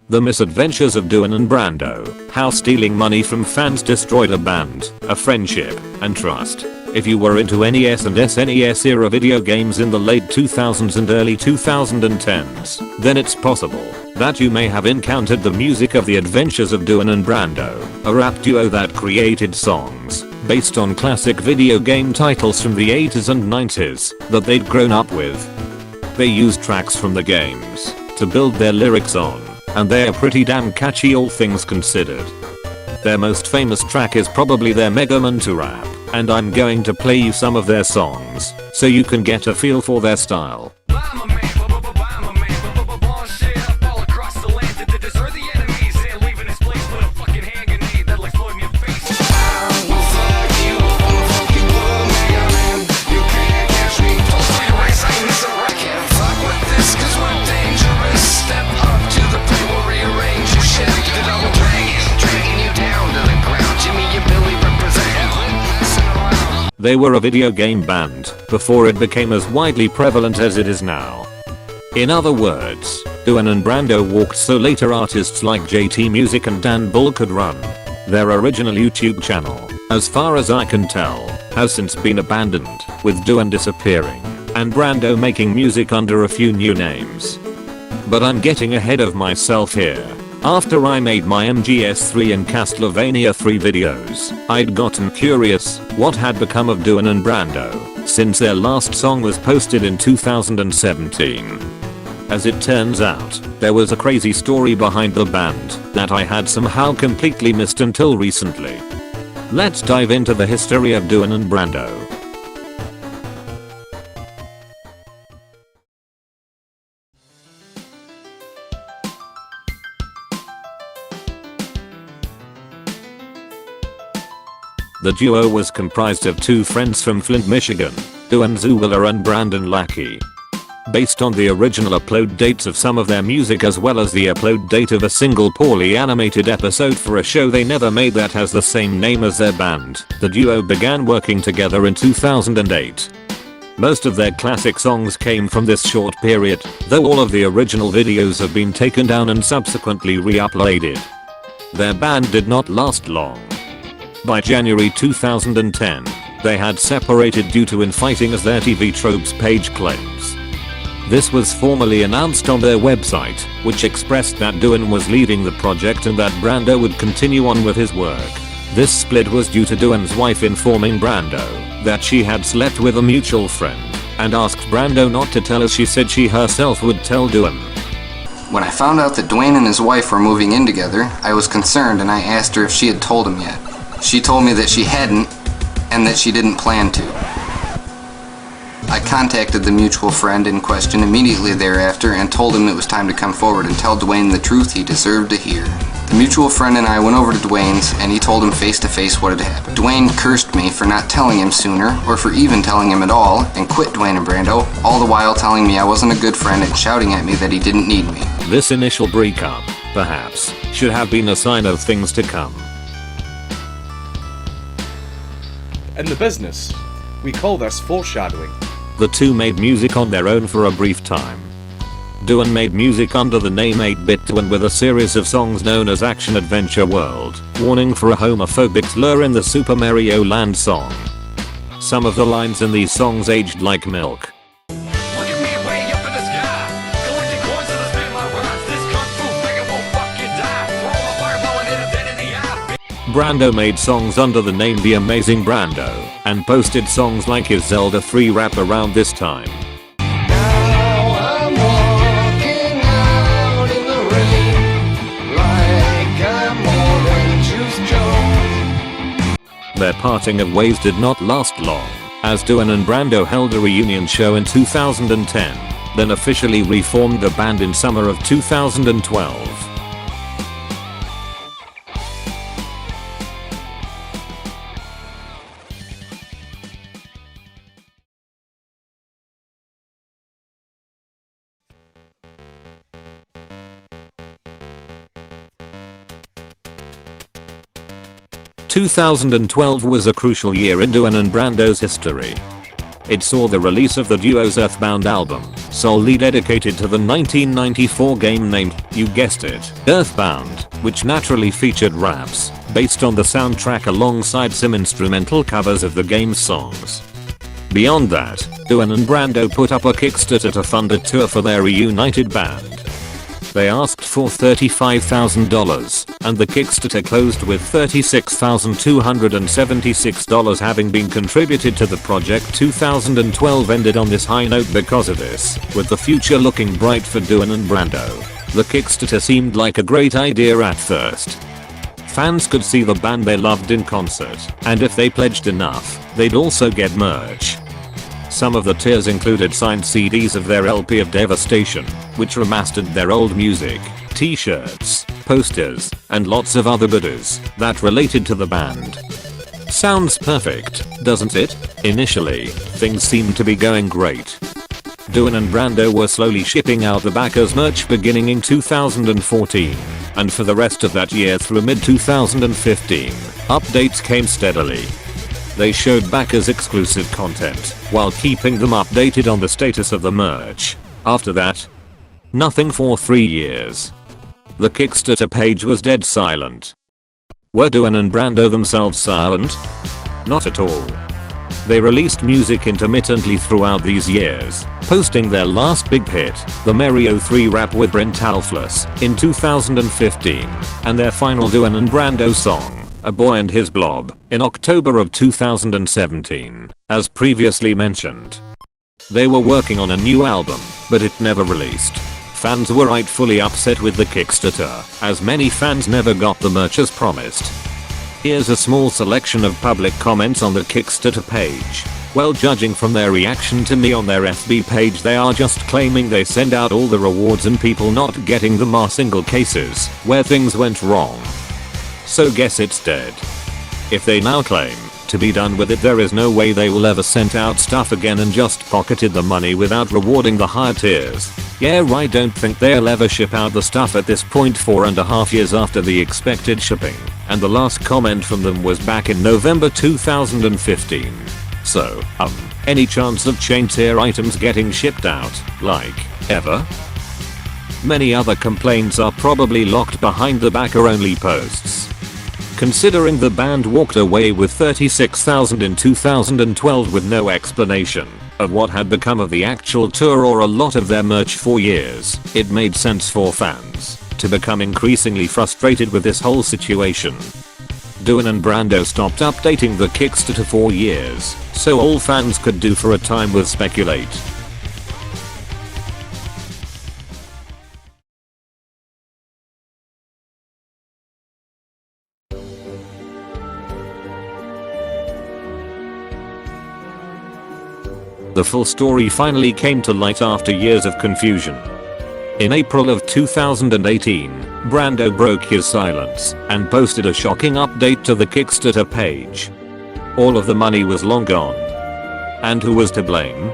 The Misadventures of Duane and Brando. How stealing money from fans destroyed a band, a friendship, and trust. If you were into NES and SNES era video games in the late 2000s and early 2010s, then it's possible that you may have encountered the music of the adventures of Duane and Brando, a rap duo that created songs based on classic video game titles from the 80s and 90s that they'd grown up with. They used tracks from the games to build their lyrics on, and they're pretty damn catchy all things considered. Their most famous track is probably their Mega Man 2 rap, and I'm going to play you some of their songs so you can get a feel for their style. They were a video game band before it became as widely prevalent as it is now. In other words, Duane and Brando walked so later artists like JT Music and Dan Bull could run. Their original YouTube channel, as far as I can tell, has since been abandoned, with Duane disappearing and Brando making music under a few new names. But I'm getting ahead of myself here. After I made my MGS3 and Castlevania 3 videos, I'd gotten curious what had become of Duane and Brando since their last song was posted in 2017. As it turns out, there was a crazy story behind the band that I had somehow completely missed until recently. Let's dive into the history of Duane and Brando. The duo was comprised of two friends from Flint, Michigan, Duane Zuwiller and Brandon Lackey. Based on the original upload dates of some of their music as well as the upload date of a single poorly animated episode for a show they never made that has the same name as their band, the duo began working together in 2008. Most of their classic songs came from this short period, though all of the original videos have been taken down and subsequently re-uploaded. Their band did not last long. By January 2010, they had separated due to infighting, as their TV Tropes page claims. This was formally announced on their website, which expressed that Duane was leaving the project and that Brando would continue on with his work. This split was due to Duane's wife informing Brando that she had slept with a mutual friend and asked Brando not to tell, as she said she herself would tell Duane. When I found out that Duane and his wife were moving in together, I was concerned and I asked her if she had told him yet. She told me that she hadn't, and that she didn't plan to. I contacted the mutual friend in question immediately thereafter and told him it was time to come forward and tell Duane the truth he deserved to hear. The mutual friend and I went over to Duane's and he told him face to face what had happened. Duane cursed me for not telling him sooner, or for even telling him at all, and quit Duane and Brando, all the while telling me I wasn't a good friend and shouting at me that he didn't need me. This initial breakup, perhaps, should have been a sign of things to come. In the business, we call this foreshadowing. The two made music on their own for a brief time. Duane made music under the name 8-Bit Duane with a series of songs known as Action Adventure World, warning for a homophobic slur in the Super Mario Land song. Some of the lines in these songs aged like milk. Brando made songs under the name The Amazing Brando, and posted songs like his Zelda 3 rap around this time. Their parting of ways did not last long, as Duane and Brando held a reunion show in 2010, then officially reformed the band in summer of 2012. "2012 was a crucial year in Duane and Brando's history. It saw the release of the duo's Earthbound album, solely dedicated to the 1994 game named, you guessed it, Earthbound, which naturally featured raps, based on the soundtrack alongside some instrumental covers of the game's songs. Beyond that, Duane and Brando put up a Kickstarter to fund a tour for their reunited band. They asked for $35,000, and the Kickstarter closed with $36,276 having been contributed to the project. 2012 ended on this high note because of this, with the future looking bright for Duane and Brando. The Kickstarter seemed like a great idea at first. Fans could see the band they loved in concert, and if they pledged enough, they'd also get merch. Some of the tiers included signed CDs of their LP of Devastation, which remastered their old music, t-shirts, posters, and lots of other goodies that related to the band. Sounds perfect, doesn't it? Initially, things seemed to be going great. Duane and Brando were slowly shipping out the backers merch beginning in 2014, and for the rest of that year through mid-2015, updates came steadily. They showed backers exclusive content, while keeping them updated on the status of the merch. After that, nothing for 3 years. The Kickstarter page was dead silent. Were Duane and Brando themselves silent? Not at all. They released music intermittently throughout these years, posting their last big hit, the Mario 3 rap with Brent Alfless, in 2015, and their final Duane and Brando song, A Boy and His Blob, in October of 2017, as previously mentioned. They were working on a new album, but it never released. Fans were rightfully upset with the Kickstarter, as many fans never got the merch as promised. Here's a small selection of public comments on the Kickstarter page. Well, judging from their reaction to me on their FB page, they are just claiming they send out all the rewards and people not getting them are single cases where things went wrong. So guess it's dead. If they now claim to be done with it, there is no way they will ever send out stuff again and just pocketed the money without rewarding the higher tiers. Yeah, I don't think they'll ever ship out the stuff at this point, 4.5 years after the expected shipping, and the last comment from them was back in November 2015. So, any chance of chain tier items getting shipped out, like, ever? Many other complaints are probably locked behind the backer only posts. Considering the band walked away with $36,000 in 2012 with no explanation of what had become of the actual tour or a lot of their merch for years, it made sense for fans to become increasingly frustrated with this whole situation. Duane and Brando stopped updating the Kickstarter for years, so all fans could do for a time was speculate. The full story finally came to light after years of confusion. In April of 2018, Brando broke his silence and posted a shocking update to the Kickstarter page. All of the money was long gone. And who was to blame?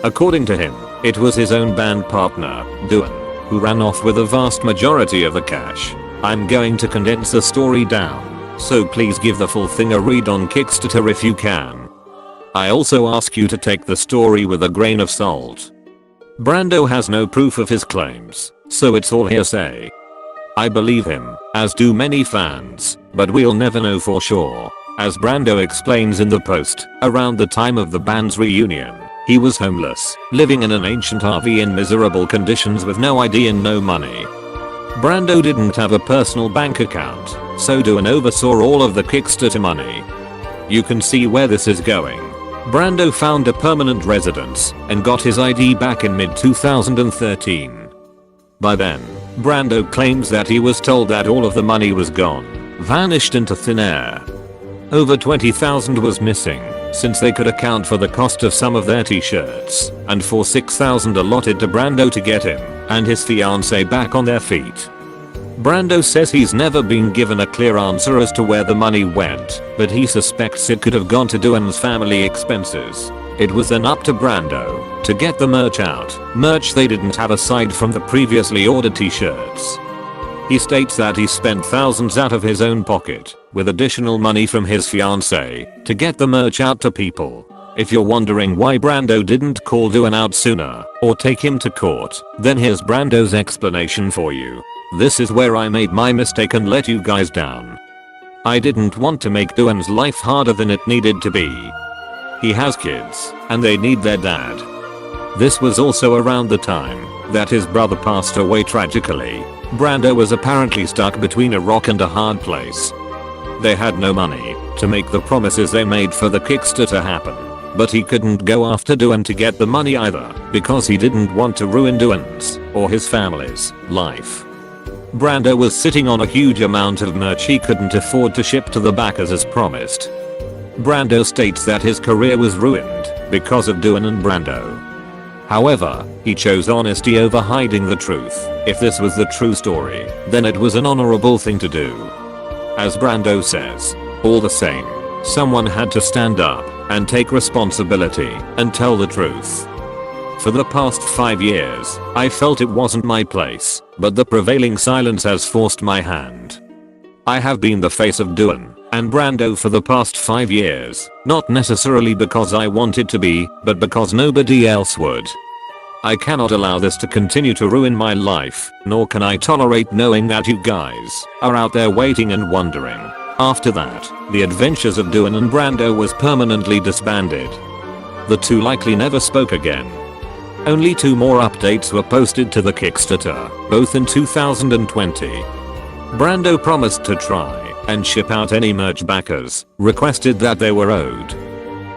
According to him, it was his own band partner, Duane, who ran off with a vast majority of the cash. I'm going to condense the story down, so please give the full thing a read on Kickstarter if you can. I also ask you to take the story with a grain of salt. Brando has no proof of his claims, so it's all hearsay. I believe him, as do many fans, but we'll never know for sure. As Brando explains in the post, around the time of the band's reunion, he was homeless, living in an ancient RV in miserable conditions with no ID and no money. Brando didn't have a personal bank account, so Duane oversaw all of the Kickstarter money. You can see where this is going. Brando found a permanent residence and got his ID back in mid-2013. By then, Brando claims that he was told that all of the money was gone, vanished into thin air. Over $20,000 was missing, since they could account for the cost of some of their t-shirts, and for $6,000 allotted to Brando to get him and his fiancée back on their feet. Brando says he's never been given a clear answer as to where the money went, but he suspects it could have gone to Duane's family expenses. It was then up to Brando to get the merch out, merch they didn't have aside from the previously ordered t-shirts. He states that he spent thousands out of his own pocket, with additional money from his fiancée, to get the merch out to people. If you're wondering why Brando didn't call Duane out sooner or take him to court, then here's Brando's explanation for you. This is where I made my mistake and let you guys down. I didn't want to make Duane's life harder than it needed to be. He has kids, and they need their dad. This was also around the time that his brother passed away tragically. Brando was apparently stuck between a rock and a hard place. They had no money to make the promises they made for the Kickstarter happen. But he couldn't go after Duane to get the money either, because he didn't want to ruin Duane's or his family's life. Brando was sitting on a huge amount of merch he couldn't afford to ship to the backers as promised. Brando states that his career was ruined because of Duane and Brando. However, he chose honesty over hiding the truth. If this was the true story, then it was an honorable thing to do. As Brando says, all the same, someone had to stand up and take responsibility and tell the truth. For the past 5 years, I felt it wasn't my place, but the prevailing silence has forced my hand. I have been the face of Duane and Brando for the past 5 years, not necessarily because I wanted to be, but because nobody else would. I cannot allow this to continue to ruin my life, nor can I tolerate knowing that you guys are out there waiting and wondering. After that, the Adventures of Duane and Brando was permanently disbanded. The two likely never spoke again. Only 2 more updates were posted to the Kickstarter, both in 2020. Brando promised to try and ship out any merch backers requested that they were owed.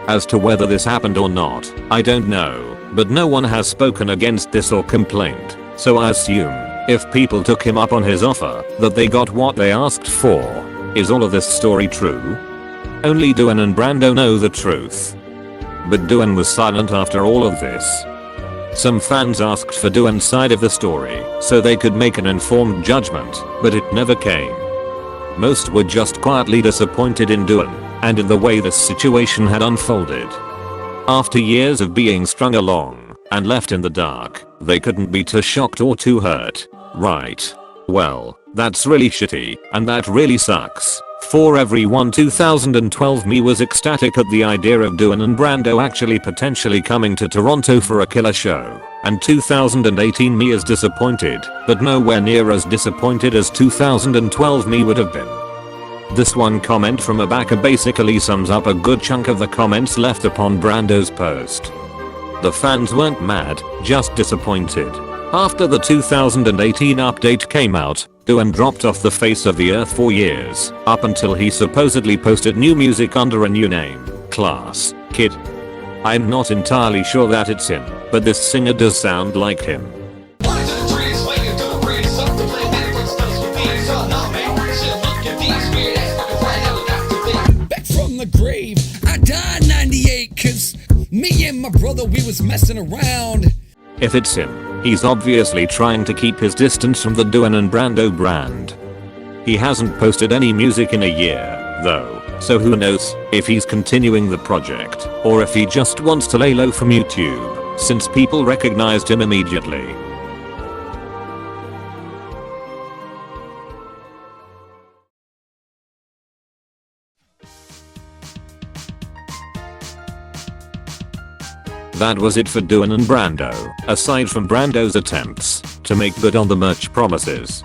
As to whether this happened or not, I don't know, but no one has spoken against this or complained, so I assume, if people took him up on his offer, that they got what they asked for. Is all of this story true? Only Duane and Brando know the truth. But Duane was silent after all of this. Some fans asked for Duane's side of the story so they could make an informed judgment, but it never came. Most were just quietly disappointed in Duane and in the way this situation had unfolded. After years of being strung along and left in the dark, they couldn't be too shocked or too hurt, right? Well, that's really shitty, and that really sucks. For everyone, 2012 me was ecstatic at the idea of Duane and Brando actually potentially coming to Toronto for a killer show, and 2018 me is disappointed, but nowhere near as disappointed as 2012 me would have been. This one comment from a backer basically sums up a good chunk of the comments left upon Brando's post. The fans weren't mad, just disappointed. After the 2018 update came out, Duane dropped off the face of the earth for years, up until he supposedly posted new music under a new name, Class Kid. I'm not entirely sure that it's him, but this singer does sound like him. Back from the grave, I died 98 cause me and my brother we was messing around. If it's him, he's obviously trying to keep his distance from the Duane and Brando brand. He hasn't posted any music in a year, though, so who knows if he's continuing the project, or if he just wants to lay low from YouTube, since people recognized him immediately. That was it for Duane and Brando, aside from Brando's attempts to make good on the merch promises.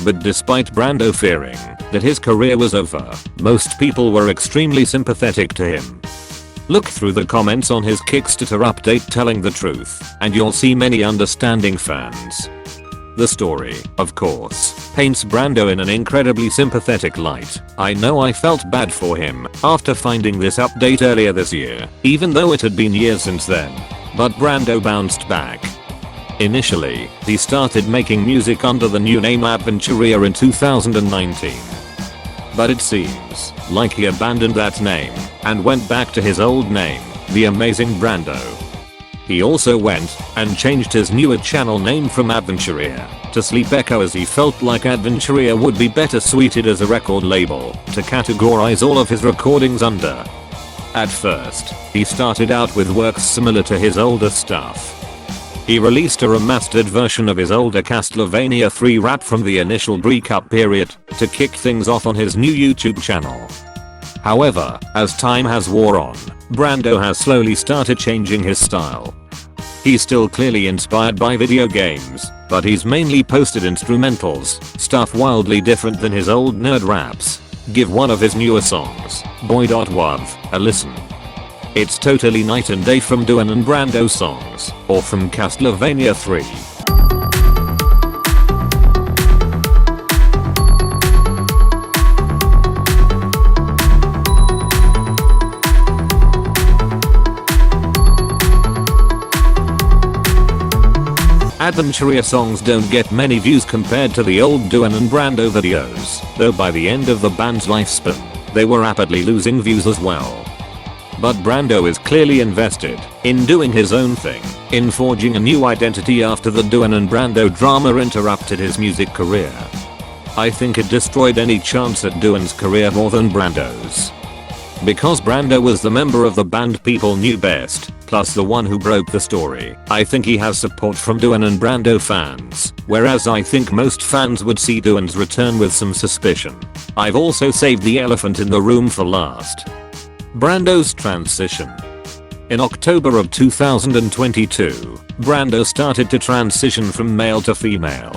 But despite Brando fearing that his career was over, most people were extremely sympathetic to him. Look through the comments on his Kickstarter update telling the truth, and you'll see many understanding fans. The story, of course, paints Brando in an incredibly sympathetic light. I know I felt bad for him after finding this update earlier this year, even though it had been years since then. But Brando bounced back. Initially, he started making music under the new name Adventuria in 2019. But it seems like he abandoned that name and went back to his old name, The Amazing Brando. He also went and changed his newer channel name from Adventuria to Sleep Echo, as he felt like Adventuria would be better suited as a record label to categorize all of his recordings under. At first, he started out with works similar to his older stuff. He released a remastered version of his older Castlevania 3 rap from the initial breakup period to kick things off on his new YouTube channel. However, as time has wore on, Brando has slowly started changing his style. He's still clearly inspired by video games, but he's mainly posted instrumentals, stuff wildly different than his old nerd raps. Give one of his newer songs, Boy.Wav, a listen. It's totally night and day from Duane and Brando songs, or from Castlevania 3. Adventure songs don't get many views compared to the old Duane and Brando videos, though by the end of the band's lifespan, they were rapidly losing views as well. But Brando is clearly invested in doing his own thing, in forging a new identity after the Duane and Brando drama interrupted his music career. I think it destroyed any chance at Duane's career more than Brando's. Because Brando was the member of the band people knew best, plus the one who broke the story, I think he has support from Duane and Brando fans, whereas I think most fans would see Duane's return with some suspicion. I've also saved the elephant in the room for last. Brando's transition. In October of 2022, Brando started to transition from male to female.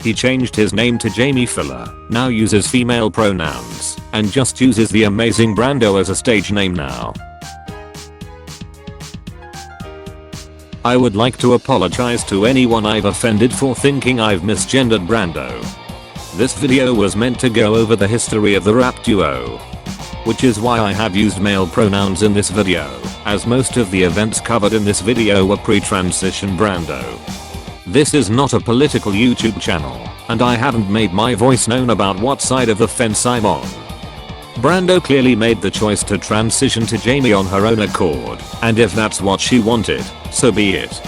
He changed his name to Jamie Filler, now uses female pronouns, and just uses the amazing Brando as a stage name now. I would like to apologize to anyone I've offended for thinking I've misgendered Brando. This video was meant to go over the history of the rap duo, which is why I have used male pronouns in this video, as most of the events covered in this video were pre-transition Brando. This is not a political YouTube channel, and I haven't made my voice known about what side of the fence I'm on. Brando clearly made the choice to transition to Jamie on her own accord, and if that's what she wanted, so be it.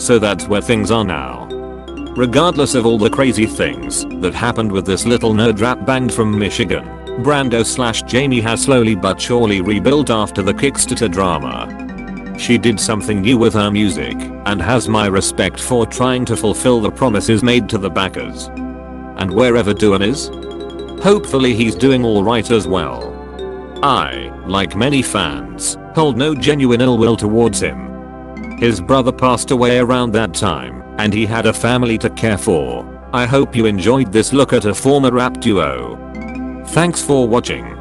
So that's where things are now. Regardless of all the crazy things that happened with this little nerd rap band from Michigan, Brando/Jamie has slowly but surely rebuilt after the Kickstarter drama. She did something new with her music, and has my respect for trying to fulfill the promises made to the backers. And wherever Duane is, hopefully he's doing alright as well. I, like many fans, hold no genuine ill will towards him. His brother passed away around that time, and he had a family to care for. I hope you enjoyed this look at a former rap duo. Thanks for watching.